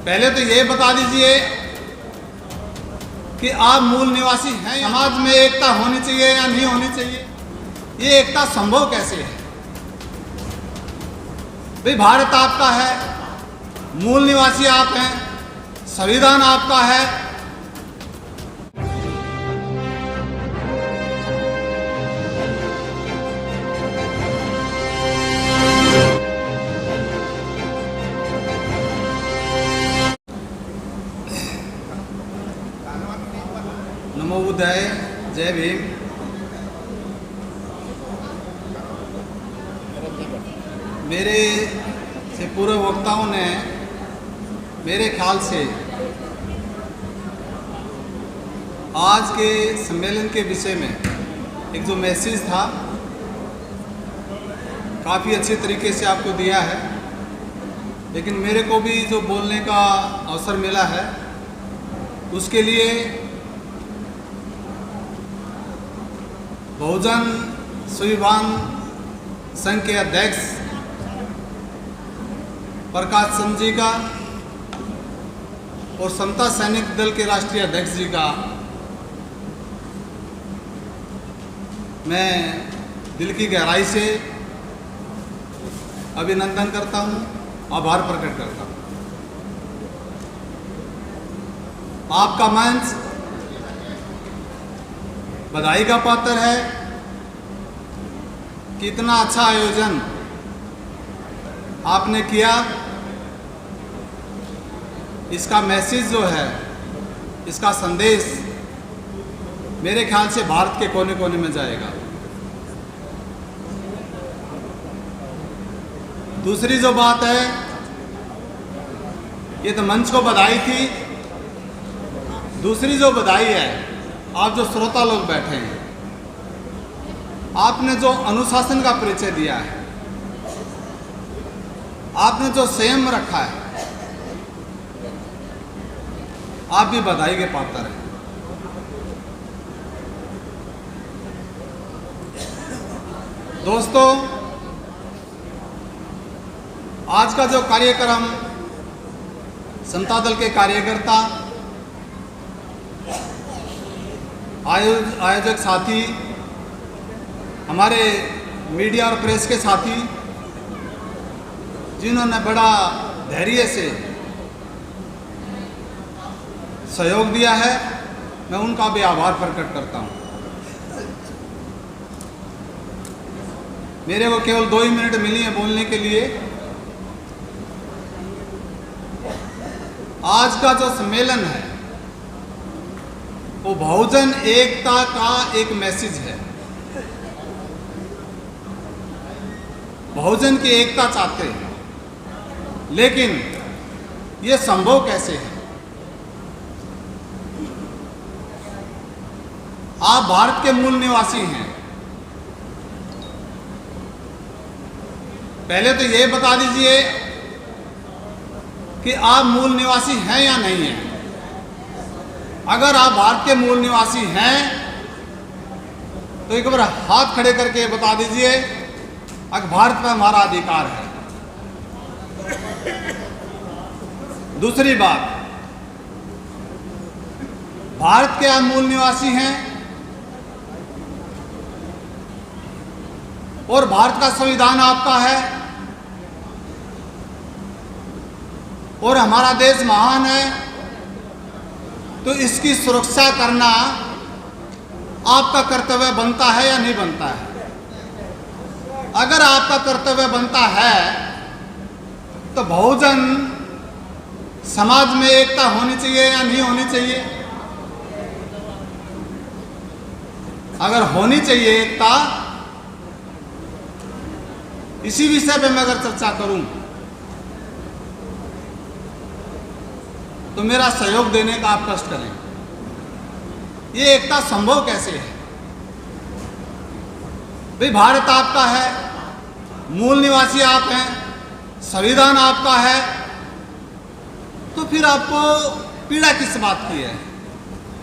पहले तो ये बता दीजिए कि आप मूल निवासी हैं। समाज में एकता होनी चाहिए या नहीं होनी चाहिए? ये एकता संभव कैसे है? भाई भारत आपका है, मूल निवासी आप हैं, संविधान आपका है। नमो बुद्धाय, जय भीम। मेरे से पूर्व वक्ताओं ने मेरे ख्याल से आज के सम्मेलन के विषय में एक जो मैसेज था काफ़ी अच्छे तरीके से आपको दिया है, लेकिन मेरे को भी जो बोलने का अवसर मिला है उसके लिए बहुजन स्वाभिमान संघ के अध्यक्ष प्रकाश चंद जी का और समता सैनिक दल के राष्ट्रीय अध्यक्ष जी का मैं दिल की गहराई से अभिनंदन करता हूं, आभार प्रकट करता हूं। आपका मंच बधाई का पात्र है कि इतना अच्छा आयोजन आपने किया। इसका मैसेज जो है, इसका संदेश मेरे ख्याल से भारत के कोने कोने में जाएगा। दूसरी जो बात है, ये तो मंच को बधाई थी। दूसरी जो बधाई है, आप जो श्रोता लोग बैठे हैं, आपने जो अनुशासन का परिचय दिया है, आपने जो संयम रखा है, आप भी बधाई के पात्र हैं। दोस्तों, आज का जो कार्यक्रम समता दल के कार्यकर्ता, आयोजक साथी, हमारे मीडिया और प्रेस के साथी जिन्होंने बड़ा धैर्य से सहयोग दिया है, मैं उनका भी आभार प्रकट करता हूं। मेरे को केवल 2 ही मिनट मिली है बोलने के लिए। आज का जो सम्मेलन है वो बहुजन एकता का एक मैसेज है। बहुजन की एकता चाहते हैं, लेकिन ये संभव कैसे है? आप भारत के मूल निवासी हैं। पहले तो ये बता दीजिए कि आप मूल निवासी हैं या नहीं हैं। अगर आप भारत के मूल निवासी हैं तो एक बार हाथ खड़े करके बता दीजिए कि भारत में हमारा अधिकार है। दूसरी बात, भारत के आप मूल निवासी हैं और भारत का संविधान आपका है और हमारा देश महान है, तो इसकी सुरक्षा करना आपका कर्तव्य बनता है या नहीं बनता है? अगर आपका कर्तव्य बनता है तो बहुजन समाज में एकता होनी चाहिए या नहीं होनी चाहिए? अगर होनी चाहिए एकता, इसी विषय पे मैं अगर चर्चा करूं तो मेरा सहयोग देने का आप कष्ट करें। ये एकता संभव कैसे है? भाई भारत आपका है, मूल निवासी आप हैं, संविधान आपका है, तो फिर आपको पीड़ा किस बात की है,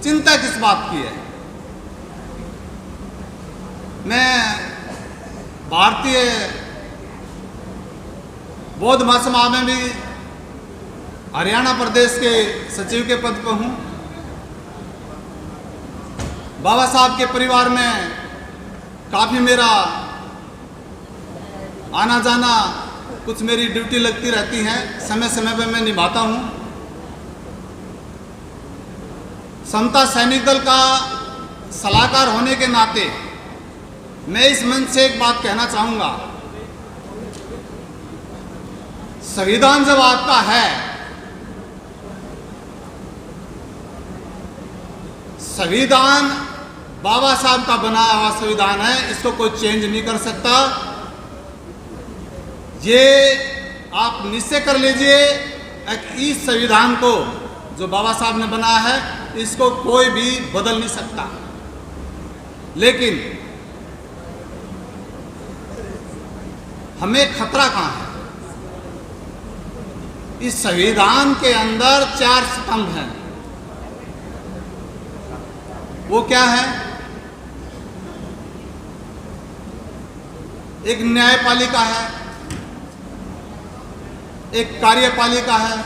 चिंता किस बात की है? मैं भारतीय बौद्ध महासभा में भी हरियाणा प्रदेश के सचिव के पद पर हूँ। बाबा साहब के परिवार में काफ़ी मेरा आना जाना, कुछ मेरी ड्यूटी लगती रहती हैं, समय समय पर मैं निभाता हूँ। समता सैनिक दल का सलाहकार होने के नाते मैं इस मंच से एक बात कहना चाहूँगा। संविधान जब आपका है, संविधान बाबा साहब का बनाया हुआ संविधान है, इसको कोई चेंज नहीं कर सकता। ये आप निश्चय कर लीजिए कि इस संविधान को जो बाबा साहब ने बनाया है, इसको कोई भी बदल नहीं सकता। लेकिन हमें खतरा कहाँ है? इस संविधान के अंदर 4 स्तंभ हैं। वो क्या है? एक न्यायपालिका है, एक कार्यपालिका है,